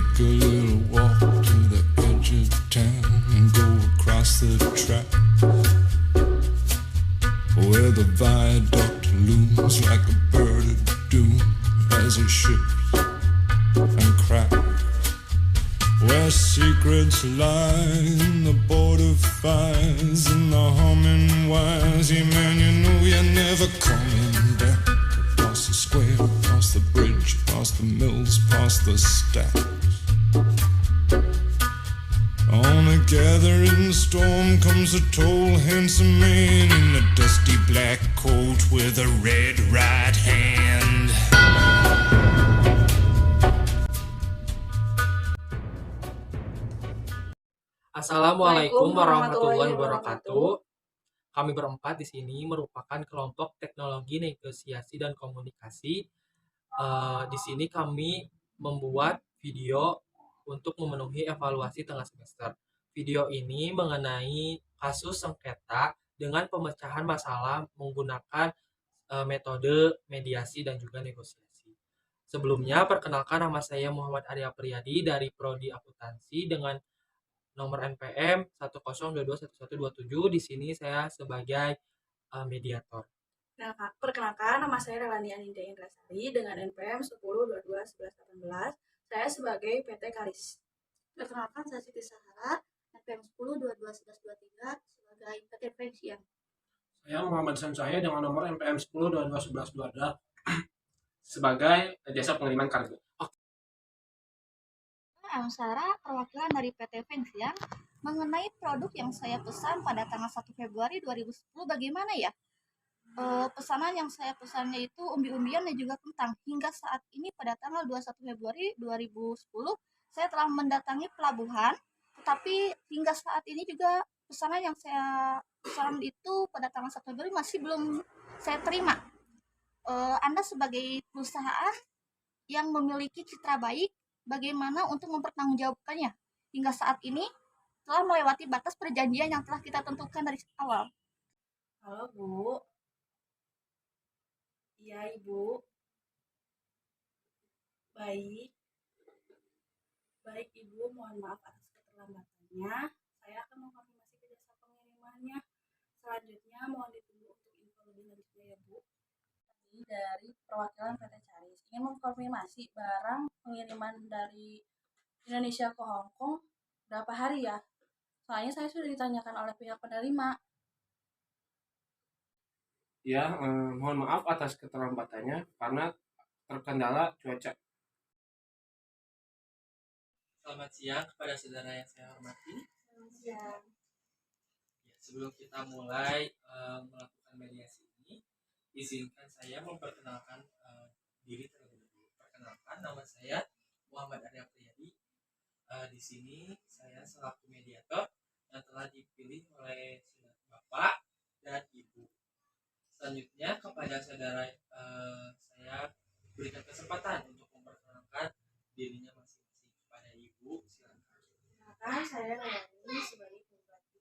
Take a little walk to the edge of town and go across the track where the viaduct looms like a bird of doom as it ships and cracks, where secrets lie in the border fires and the humming wires. Yeah, man, you know you're never coming back. Across the square, across the bridge, past the mills, past the stacks. On a gathering storm comes a tall, handsome man in a dusty black coat with a red right hand. Assalamualaikum warahmatullahi wabarakatuh. Kami berempat di sini merupakan kelompok teknologi negosiasi dan komunikasi. Di sini kami membuat video untuk memenuhi evaluasi tengah semester. Video ini mengenai kasus sengketa dengan pemecahan masalah menggunakan metode mediasi dan juga negosiasi. Sebelumnya, perkenalkan nama saya Muhammad Arya Priyadi dari Prodi Akuntansi dengan nomor NPM 102211127. Di sini saya sebagai mediator. Perkenalkan, nama saya Relani Aninda Indrasari dengan NPM 10221118. Saya sebagai PT Karis. Perkenalkan, saya Siti Sahara, NPM 10221123 sebagai PT Fensian. Saya Muhammad Samsaya dengan nomor NPM 10221122 sebagai jasa pengiriman kargo. Amsara, perwakilan dari PT Fensian, mengenai produk yang saya pesan pada tanggal 1 Februari 2010 bagaimana ya? Pesanan yang saya pesannya itu umbi-umbian dan juga kentang. Hingga saat ini pada tanggal 21 Februari 2010 saya telah mendatangi pelabuhan, tetapi hingga saat ini juga pesanan yang saya pesan itu pada tanggal 1 Februari masih belum saya terima. Anda sebagai perusahaan yang memiliki citra baik, bagaimana untuk mempertanggungjawabkannya? Hingga saat ini telah melewati batas perjanjian yang telah kita tentukan dari awal. Halo Bu. Iya Ibu. Baik Ibu, mohon maaf atas keterlambatannya. Saya akan mengkonfirmasi ke jasa pengirimannya. Selanjutnya mohon ditunggu untuk info lebih lanjutnya ya Bu. Dari perwakilan PT Caris ingin mengkonfirmasi barang pengiriman dari Indonesia ke Hong Kong berapa hari ya? Soalnya saya sudah ditanyakan oleh pihak penerima. Ya, mohon maaf atas keterlambatannya karena terkendala cuaca. Selamat siang kepada saudara yang saya hormati. Selamat siang. Ya, sebelum kita mulai melakukan mediasi ini, izinkan saya memperkenalkan diri terlebih dahulu. Perkenalkan, nama saya Muhammad Arya Priyadi. Di sini saya selaku mediator yang telah dipilih oleh Bapak dan Ibu. Selanjutnya kepada saudara saya berikan kesempatan untuk memperkenalkan dirinya masing-masing. Kepada Ibu, silakan. Maka saya Relani sebagai pembantu.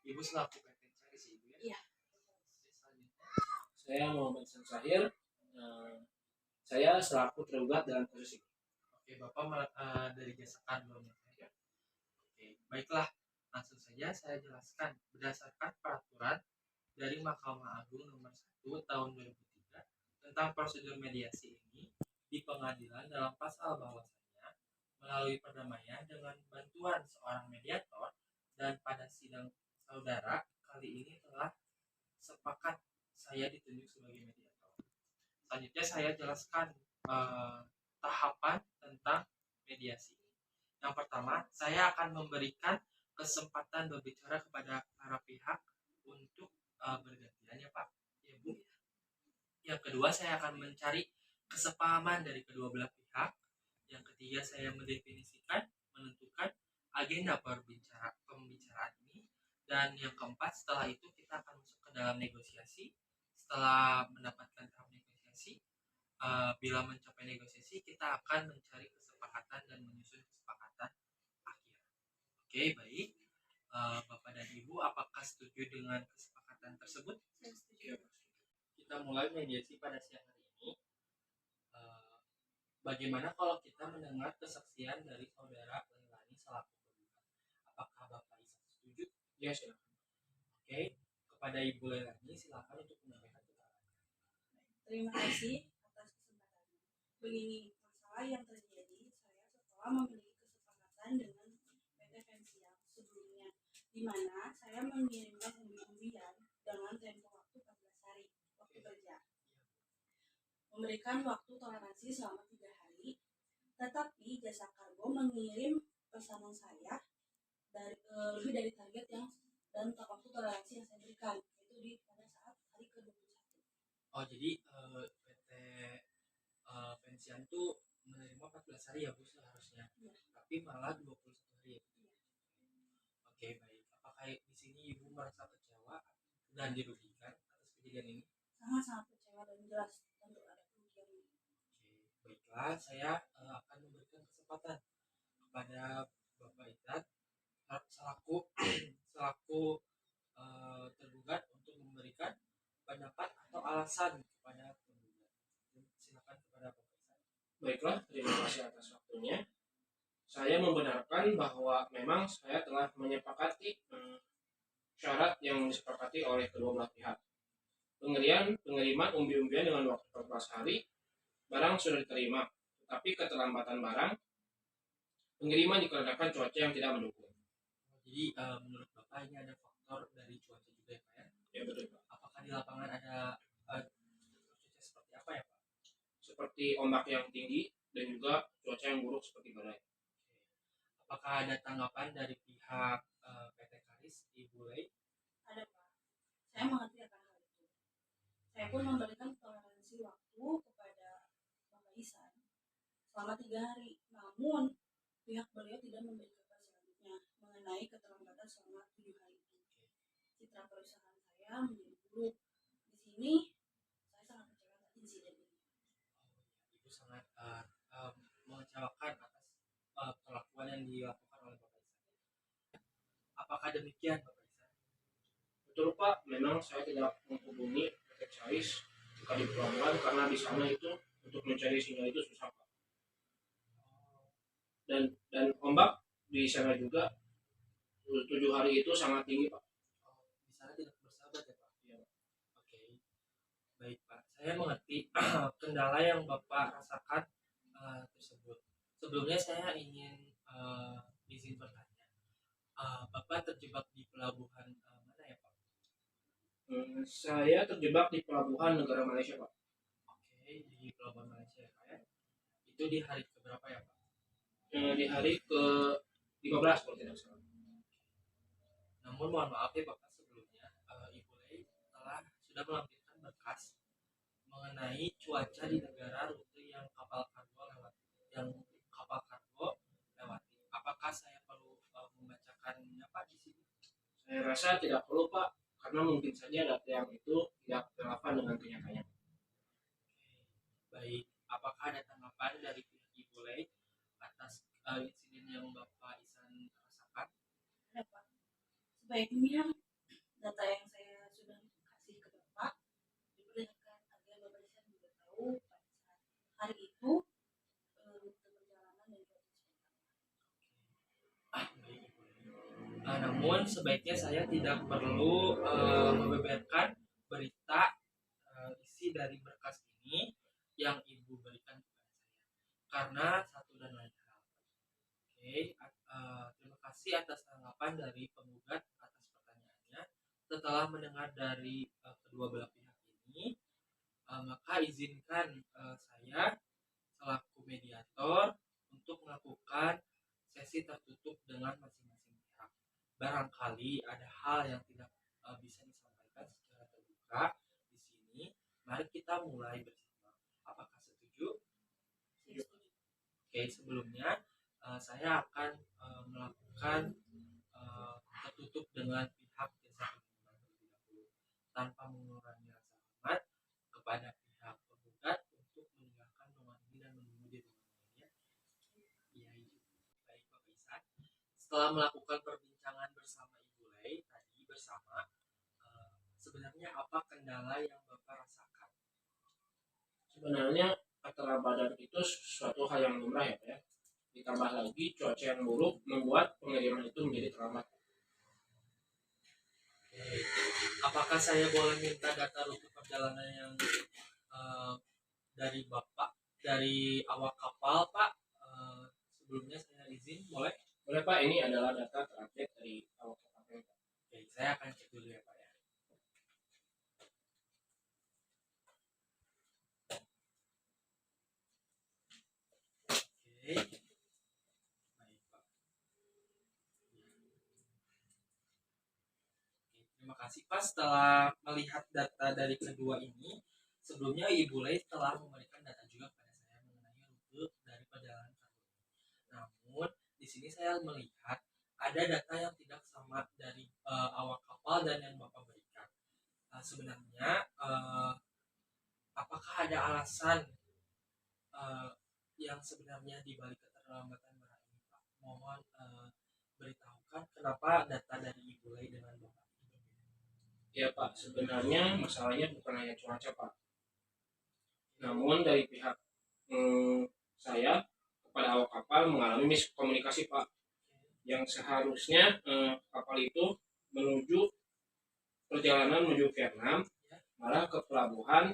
Ibu selaku PT Caris, Ibu ya? Iya. Selanjutnya. Saya Muhammad Samsahir. Saya selaku tergugat dalam kasus ini. Oke, Bapak dari jasa kargo ya. Oke, baiklah. Langsung saja saya jelaskan berdasarkan peraturan dari Mahkamah Agung nomor 1 tahun 2003 tentang prosedur mediasi ini di pengadilan dalam pasal bahwasanya melalui perdamaian dengan bantuan seorang mediator, dan pada sidang saudara kali ini telah sepakat saya ditunjuk sebagai mediator. Selanjutnya saya jelaskan tahapan tentang mediasi ini. Yang pertama, saya akan memberikan kesempatan berbicara kepada para pihak untuk bergantian ya Pak, ya Bu. Yang kedua, saya akan mencari kesepahaman dari kedua belah pihak. Yang ketiga, saya mendefinisikan, menentukan agenda pembicaraan ini. Dan yang keempat, setelah itu kita akan masuk ke dalam negosiasi. Setelah mendapatkan tahap negosiasi, bila mencapai negosiasi, kita akan mencari kesepakatan dan menyusun kesepakatan akhir. Oke, baik. Bapak dan Ibu, apakah setuju dengan kesepakatan tersebut? Saya setuju. Kita mulai mediasi pada siang hari ini. bagaimana kalau kita mendengar kesaksian dari saudara Leilani selaku penggugat? Apakah Bapak Isan setuju? Ya, silakan. Oke, kepada Ibu Leilani silakan untuk menyampaikan keterangan. Terima kasih atas kesempatannya. Begini masalah yang terjadi, saya setelah memiliki kesepakatan dengan PT Vensiam sebelumnya, di mana saya mengirimkan umbi-umbian dengan tempo waktu 14 hari waktu kerja, memberikan waktu toleransi selama 3 hari, tetapi jasa kargo mengirim pesanan saya lebih dari target yang dan waktu toleransi yang saya berikan, yaitu di pada saat hari ke-21. Oh, jadi PT Vensian tuh menerima 14 hari ya Bu seharusnya, Iya. tapi malah 21 hari ya. Iya. Oke, baik. Apakah di sini Ibu merasa kecewa dan dirugikan atas kejadian ini? Sangat-sangat kecewa dan jelas tentu ada kerugian. Oke, baiklah. Saya akan memberikan kesempatan kepada Bapak Isan selaku selaku tergugat untuk memberikan pendapat atau alasan kepada penggugat. Silakan kepada Bapak Isan. Baiklah, terima kasih atas waktunya. Saya membenarkan bahwa memang saya telah menyepakati syarat yang disepakati oleh kedua belah pihak. Pengiriman umbi-umbian dengan waktu 14 hari, barang sudah diterima, tetapi keterlambatan barang, pengiriman dikarenakan cuaca yang tidak mendukung. Jadi menurut Bapak ini ada faktor dari cuaca juga ya Pak ya? Ya betul Pak. Apakah di lapangan ada cuaca seperti apa ya Pak? Seperti ombak yang tinggi dan juga cuaca yang buruk seperti badai. Apakah ada tanggapan dari pihak PT Karis Ibu Lei? Ada Pak, saya mengerti akan hal itu. Saya pun memberikan toleransi waktu kepada Bapak Isan selama 3 hari. Namun pihak beliau tidak memberi kabar selanjutnya mengenai keterlambatan selama 7 hari itu. Citra perusahaan saya menjadi buruk. Di sini saya sangat kecewa atas insiden ini. Ibu sangat mengecewakan atas perlakuan yang dilakukan oleh Bapak Isan. Apakah demikian Bapak Isan? Betul Pak, memang saya tidak menghubungi PT Caris ketika di pelabuhan karena di sana itu untuk mencari sinyal itu susah Pak. Dan ombak di sana juga 7 hari itu sangat tinggi Pak. Di sana tidak bersahabat ya Pak? Iya. Oke, baik Pak. Saya mengerti kendala yang Bapak rasakan tersebut. Sebelumnya saya ingin izin bertanya. Bapak terjebak di pelabuhan mana ya Pak? Saya terjebak di pelabuhan negara Malaysia Pak. Oke, di pelabuhan Malaysia ya Pak ya. Itu di hari keberapa ya Pak? Di hari ke-15 kalau tidak salah. Namun mohon maaf ya Bapak, sebelumnya Ibu Lei sudah melampirkan berkas mengenai cuaca di negara rute yang kapal kargo lewati. Apakah saya perlu membacakannya Pak di sini? Saya rasa tidak perlu Pak, karena mungkin saja data yang itu tidak relevan dengan kenyataannya. Baik, apakah ada tanggapan dari pihak Ibu Lei atas insiden yang Bapak Isan rasakan? Ada Pak. Sebaiknya data yang saya sudah kasih ke Bapak diperlihatkan agar Bapak Isan juga tahu pada saat hari itu rute perjalanan dan cuaca seperti apa. Namun sebaiknya saya tidak perlu membeberkan berita isi dari berkas ini yang Ibu berikan kepada saya karena satu dan lain hal. Oke, terima kasih atas tanggapan dari penggugat atas pertanyaannya. Setelah mendengar dari kedua belah pihak ini, maka izinkan saya selaku mediator untuk melakukan sesi tertutup dengan masing-masing pihak. Barangkali ada hal yang tidak bisa disampaikan secara terbuka di sini. Mari kita mulai bersama. Apakah setuju? Oke, sebelumnya saya akan melakukan tertutup dengan pihak jasa pengiriman terlebih dahulu tanpa mengurangi rasa hormat kepada pihak penggugat untuk meninggalkan ruangan ini dan menunggu di ruangan lainnya. Iya, baik Bapak Isan. Setelah melakukan perbincangan bersama Ibu Lei tadi bersama, sebenarnya apa kendala yang Bapak rasakan? Sebenarnya keterlambatan itu suatu hal yang lumrah ya Pak ya. Ditambah lagi cuaca yang buruk membuat pengiriman itu menjadi terlambat. Apakah saya boleh minta data rute perjalanan yang dari Bapak, dari awak kapal Pak? Sebelumnya saya izin, boleh? Boleh Pak, ini adalah data terupdate dari awak kapal. Oke, saya akan cek dulu ya Pak ya. Oke, baik Pak. Oke, terima kasih Pak. Setelah melihat data dari kedua ini, sebelumnya Ibu Lei telah memberikan data juga kepada saya mengenai rute dari perjalanan kargo. Namun di sini saya melihat ada data yang tidak sama dari awak kapal dan yang Bapak berikan. Sebenarnya apakah ada alasan yang sebenarnya di balik keterlambatan barang ini Pak? Mohon beritahukan kenapa data dari Ibu Lei dengan Bapak itu berbeda. Ya Pak, sebenarnya masalahnya bukan hanya cuaca Pak. Namun dari pihak saya kepada awak kapal mengalami miskomunikasi Pak. Yang seharusnya kapal itu menuju perjalanan menuju Vietnam malah ke pelabuhan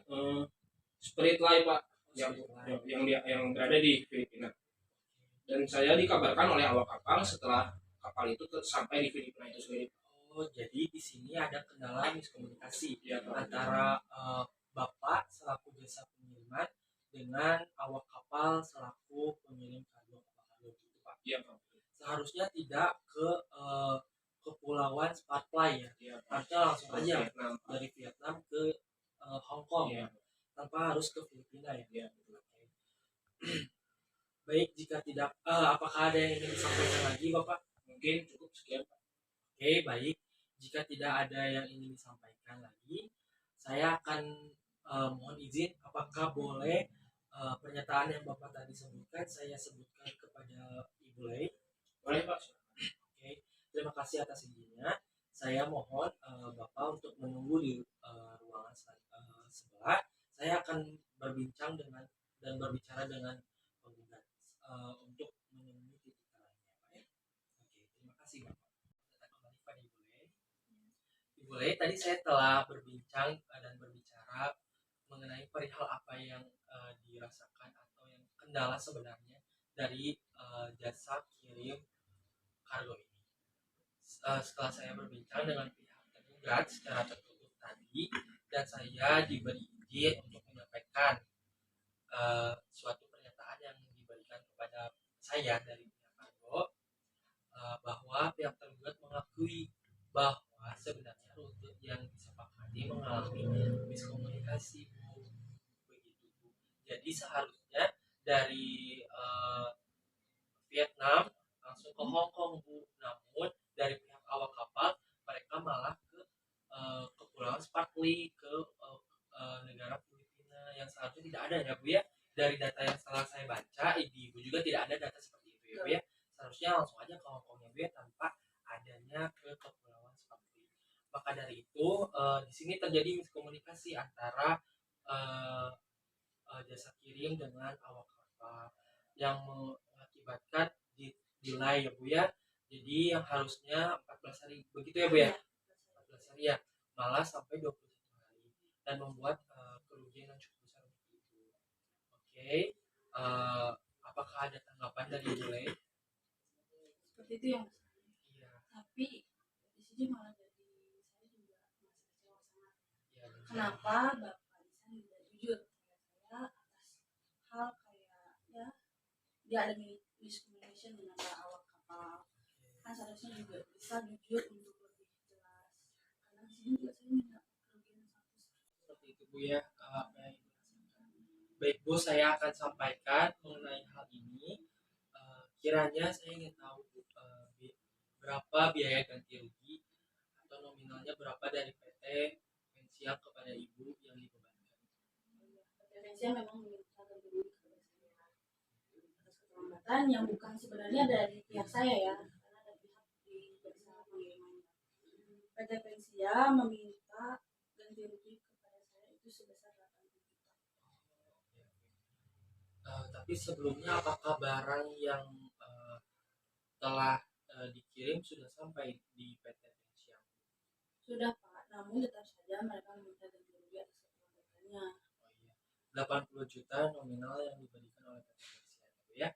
Spirit Line Pak yang berada di Filipina. Dan saya dikabarkan oleh awak kapal setelah kapal itu sampai di Filipina itu sendiri. Oh, jadi di sini ada kendala miskomunikasi Ya, Pak. antara Bapak selaku jasa pengiriman dengan awak kapal selaku pengirim kargo gitu Pak. Iya Pak. Seharusnya tidak ke kepulauan Spratly ya. Iya, Pak. Harusnya langsung aja Vietnam, Pak. dari Vietnam ke Hong Kong Iya. tanpa harus ke Filipina ya. Iya. Oke. Baik, jika tidak apakah ada yang ingin disampaikan lagi Bapak? Mungkin cukup sekian Pak. Oke, baik. Jika tidak ada yang ingin disampaikan lagi, saya akan mohon izin, apakah boleh pernyataan yang Bapak tadi sebutkan, saya sebutkan kepada Ibu Lei? Boleh Pak. Oke, terima kasih atas izinnya. Saya mohon Bapak untuk menunggu di ruangan sebelah. Saya akan berbincang dengan dan berbicara dengan penggugat untuk menemui titik terangnya, Pak ya. Oke, terima kasih Bapak. Kembali pada Ibu Lei. Ibu Lei, tadi saya telah berbincang dan berbicara mengenai perihal apa yang dirasakan atau yang kendala sebenarnya dari jasa kirim kargo ini. Setelah saya berbincang dengan pihak tergugat secara tertutup tadi, dan saya diberi izin untuk menyampaikan suatu pernyataan yang diberikan kepada saya dari pihak kargo, bahwa pihak tergugat mengakui bahwa sebenarnya rute yang disepakati mengalami miskomunikasi Bu. Begitu Bu. Jadi seharusnya dari Vietnam langsung ke Hong Kong Bu. Namun dari pihak awak kapal mereka malah ke kepulauan Spratly, ke negara Filipina yang seharusnya tidak ada ya Bu ya. Dari data yang setelah saya baca, Ibu juga tidak ada data seperti itu ya Bu ya. Seharusnya langsung aja ke Hong Kong ya Bu ya, tanpa adanya ke kepulauan Spratly. Maka dari itu di sini terjadi miskomunikasi antara jasa kirim dengan awak kapal yang mengakibatkan delay ya Bu ya. Jadi yang harusnya 14 hari begitu ya Bu ya. 14 hari ya, malah sampai 21 hari dan membuat kerugian yang cukup besar untuk itu. Oke, apakah ada tanggapan dari Ibu Lei? Seperti itu yang Iya. tapi di sini malah jadi saya juga masih kecewa sangat. Ya, Kenapa Bapak Isan tidak jujur kepada saya atas hal kayak ya dia ada miscommunication dengan para awak kapal, kan seharusnya juga bisa jujur untuk lebih jelas, karena di sini juga saya minta kerugian satu. seperti itu Bu ya, apa yang Ibu rasakan. Baik Bu, saya akan sampaikan mengenai hal ini. Kiranya saya ingin tahu Bu, berapa biaya ganti rugi atau nominalnya berapa dari PT Pensiap kepada Ibu yang dibebankan. Saya memang meminta ganti rugi kepada saya atas keterlambatan yang bukan sebenarnya dari pihak saya ya, karena dari pihak di jasa pengiriman. PT Pensia meminta ganti rugi kepada saya itu sebesar 8 juta. Tapi sebelumnya apakah barang yang telah dikirim sudah sampai di PT Pensiang? Sudah Pak, namun tetap saja mereka meminta ganti rugi atas keterlambatannya. Oh iya, 80 juta nominal yang diberikan oleh PT Pensiang Bu ya.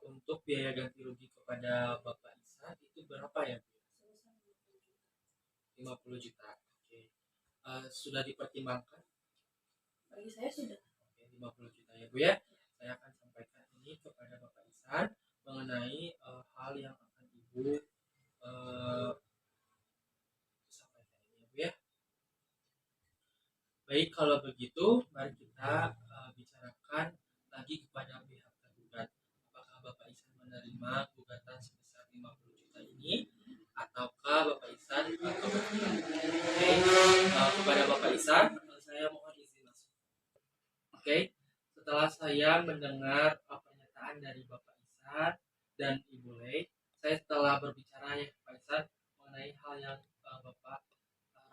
Untuk biaya ganti rugi kepada Bapak Ihsan itu berapa ya Bu? Sebesar 50 juta. 50 juta. Oke. Sudah dipertimbangkan? Bagi saya sudah. Oke, 50 juta ya Bu ya. Saya akan sampaikan ini kepada Bapak Ihsan mengenai hal yang akan Ibu sampaikan ini ya Bu ya. Baik, kalau begitu mari kita bicarakan lagi kepada pihak tergugat. Apakah Bapak Ihsan menerima gugatan sebesar 50 juta ini ataukah Bapak Ihsan keberatan? Oke, kepada Bapak Ihsan saya mohon izin masuk. Oke, setelah saya mendengar pernyataan dari Bapak Ihsan dan Ibu Lei, saya telah berbicara ya Pak Ihsan mengenai hal yang Bapak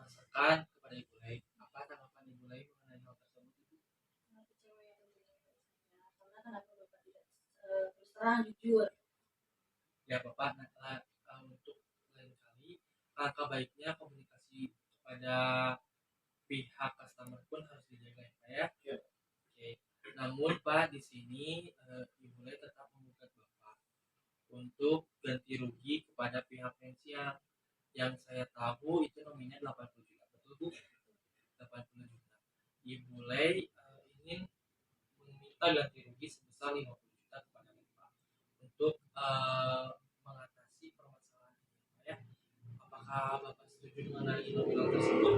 rasakan kepada Ibu Lei. Apa tanggapan Ibu Lei mengenai hal tersebut? Sangat kecewa ya tentunya Pak Ihsan. Karena kenapa Bapak tidak terus terang jujur. Ya Bapak, untuk lain kali langkah baiknya komunikasi kepada pihak customer pun harus dijaga ya Pak ya. Ya. Oke. Namun Pak di sini Ibu Lei tetap menggugat Bapak untuk ganti rugi kepada pihak Pensiang yang saya tahu itu nominalnya 80 juta, betul Bu? 80 juta. Ibu Lei ingin meminta ganti rugi sebesar 50 juta kepada Bapak untuk mengatasi permasalahan ini Pak ya. Apakah Bapak setuju mengenai nominal tersebut?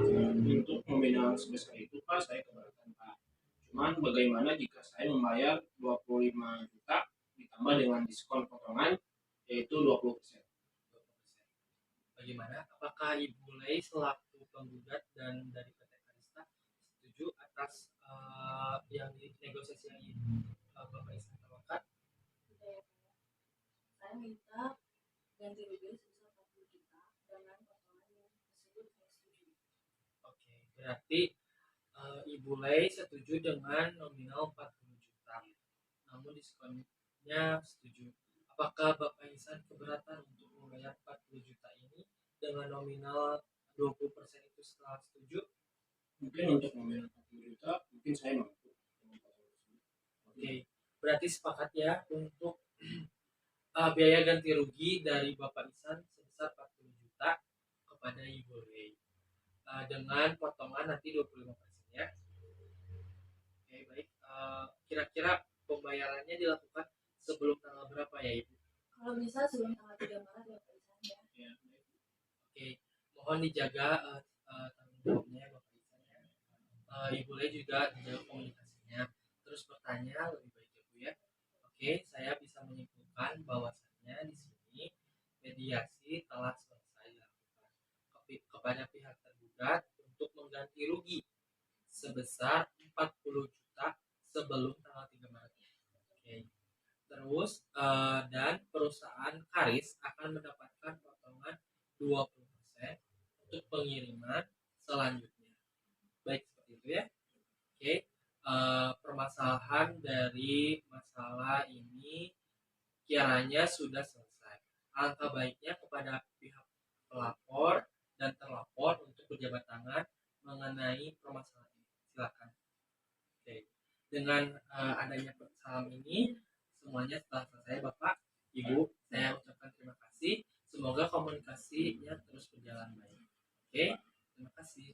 Untuk nominal sebesar itu Pak, saya keberatan Pak. Cuman bagaimana jika saya membayar 25 juta ditambah dengan diskon potongan yaitu 20%. 20%. Bagaimana? Apakah Ibu Lei selaku penggugat dan dari PT Karista setuju atas yang negosiasi yang Bapak Ihsan tawarkan? Tidak ya Pak. Saya minta ganti rugi sebesar 40 juta dengan potongan yang tersebut saya setuju. Oke, berarti Ibu Lei setuju dengan nominal 40 juta, namun diskonnya setuju. Apakah Bapak Ihsan keberatan untuk membayar 40 juta ini dengan nominal 20% itu setelah setuju? Mungkin untuk nominal 40 juta mungkin saya mampu. Oke, berarti sepakat ya untuk biaya ganti rugi dari Bapak Ihsan sebesar 40 juta kepada Ibu Lei dengan potongan nanti 25% ya. Oke, baik. Kira-kira pembayarannya dilakukan sebelum tanggal berapa ya Ibu? Kalau bisa sebelum tanggal 3 Maret ya Pak Ihsan ya. Ya, Oke, mohon dijaga tanggung jawabnya Bapak Ihsan ya. Ibu Lei juga dijaga komunikasinya. Terus bertanya lebih baik ya Bu ya. Oke, saya bisa menyimpulkan bahwasannya di sini mediasi telah selesai dilakukan kepada pihak tergugat untuk mengganti rugi sebesar 40 juta sebelum tanggal 3 Maret. Oke. Terus dan perusahaan Karis akan mendapatkan potongan 20% untuk pengiriman selanjutnya. Baik seperti itu ya. Oke. Permasalahan dari masalah ini kiranya sudah selesai. Alangkah baiknya kepada pihak pelapor dan terlapor untuk berjabat tangan mengenai permasalahan ini. Silakan. Oke. Dengan adanya salam ini semuanya telah selesai Bapak, Ibu. Saya ucapkan terima kasih. Semoga komunikasinya terus berjalan baik. Oke. Terima kasih.